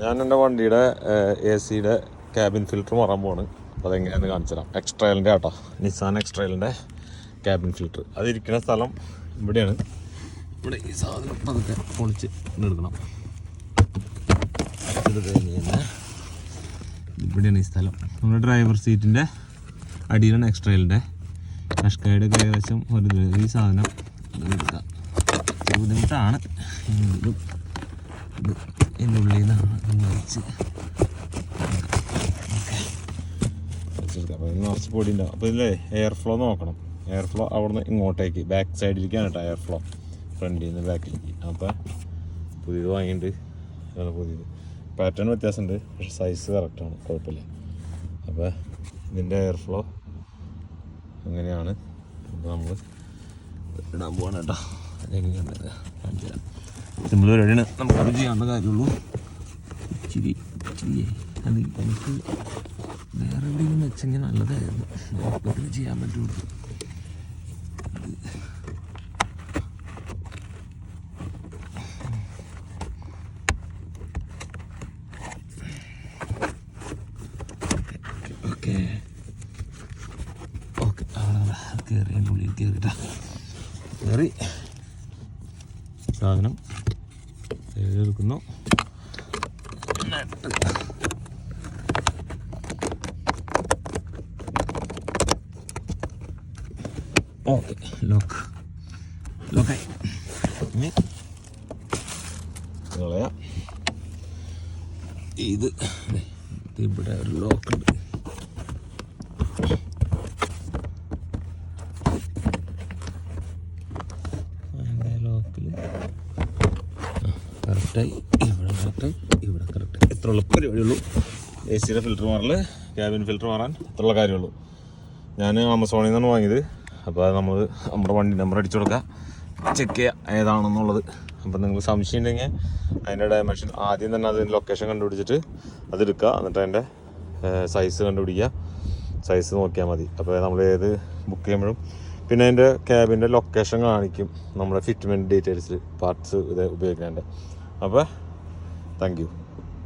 ഞാൻ എൻ്റെ വണ്ടിയുടെ AC-യുടെ ക്യാബിൻ ഫിൽറ്റർ മാറാൻ പോവാണ്. അപ്പോൾ അതെങ്ങനെയാണെന്ന് കാണിച്ചു തരാം. എക്സ്ട്രയലിൻ്റെ ആട്ടോ, നിസാൻ എക്സ്ട്രയലിൻ്റെ ക്യാബിൻ ഫിൽറ്റർ. അതിരിക്കുന്ന സ്ഥലം ഇവിടെയാണ്. ഇവിടെ ഈ സാധനം അതൊക്കെ പൊളിച്ച് എടുക്കണം. ഇത് കഴിഞ്ഞ് കഴിഞ്ഞാൽ ഇവിടെയാണ് ഈ സ്ഥലം. നമ്മുടെ ഡ്രൈവർ സീറ്റിൻ്റെ അടിയിലാണ് എക്സ്ട്രയലിൻ്റെ. കഷ്കായുടെ ഏകദേശം ഒരു ഈ സാധനം എടുക്കാം. ബുദ്ധിമുട്ടാണ്. ഇതിൻ്റെ ഉള്ളിൽ നിന്നാണ് വലിച്ച് അപ്പോൾ നിറച്ച് പൊടി ഉണ്ടാവും. അപ്പോൾ ഇതിലെ എയർ ഫ്ലോ നോക്കണം. എയർ ഫ്ലോ അവിടെ നിന്ന് ഇങ്ങോട്ടേക്ക് ബാക്ക് സൈഡിലേക്കാണ് കേട്ടോ എയർ ഫ്ലോ, ഫ്രണ്ടിൽ നിന്ന് ബാക്കിലേക്ക്. അപ്പോൾ പുതിയത് വാങ്ങിയിട്ടുണ്ട്. അതാണ് പുതിയത്. പാറ്റേൺ വ്യത്യാസമുണ്ട്, പക്ഷേ സൈസ് കറക്റ്റാണ്, കുഴപ്പമില്ല. അപ്പോൾ ഇതിൻ്റെ എയർ ഫ്ലോ അങ്ങനെയാണ്. അപ്പോൾ നമ്മൾ ഇടാൻ പോവാണ് കേട്ടോ. അതെങ്ങനെയാണ് കാണിച്ചു തരാം. സിമ്പിൾ പരിപാടിയാണ്, നമുക്കത് ചെയ്യാവുന്ന കാര്യമുള്ളൂ. ഇച്ചിരി അത് എനിക്ക് വേറെ എവിടെയെങ്കിലും വെച്ചെങ്കിൽ നല്ലതായിരുന്നു. നമുക്കതിന് ചെയ്യാൻ പറ്റുള്ളൂ. ഓക്കെ ഓക്കെ കയറി എൻ്റെ ഉള്ളിൽ കയറിയിട്ടാ കയറി സാധനം എടുക്കുന്നു. ഓക്കെ ലോക്കായി. കളയാം. ഇത് ഇവിടെ ഒരു ലോക്കുണ്ട്. ലോക്കിൽ കറക്റ്റായി, ഇവിടെ കറക്റ്റായി, ഇവിടെ കറക്റ്റായി. ഇത്രയുള്ള പരിപാടിയുള്ളൂ. AC-യുടെ ഫിൽറ്റർ മാറൽ, ക്യാബിൻ ഫിൽറ്റർ മാറാൻ ഇത്രയുള്ള കാര്യമുള്ളൂ. ഞാൻ ആമസോണിൽ നിന്നാണ് വാങ്ങിയത്. അപ്പോൾ അത് നമ്മൾ നമ്മുടെ വണ്ടി നമ്പർ അടിച്ചു കൊടുക്കുക, ചെക്ക് ചെയ്യുക ഏതാണെന്നുള്ളത്. അപ്പോൾ നിങ്ങൾക്ക് സംശയം ഉണ്ടെങ്കിൽ അതിൻ്റെ ഡയമെൻഷൻ ആദ്യം തന്നെ അതിൻ്റെ ലൊക്കേഷൻ കണ്ടുപിടിച്ചിട്ട് അതെടുക്കുക. എന്നിട്ട് അതിൻ്റെ സൈസ് കണ്ടുപിടിക്കുക, സൈസ് നോക്കിയാൽ മതി. അപ്പോൾ നമ്മൾ ഏത് ബുക്ക് ചെയ്യുമ്പോഴും പിന്നെ അതിൻ്റെ ക്യാബിൻ്റെ ലൊക്കേഷൻ കാണിക്കും, നമ്മുടെ ഫിറ്റ്മെൻറ്റ് ഡീറ്റെയിൽസ്, പാർട്സ് ഇത് ഉപയോഗിക്കാൻ്റെ. അപ്പോൾ താങ്ക് യു.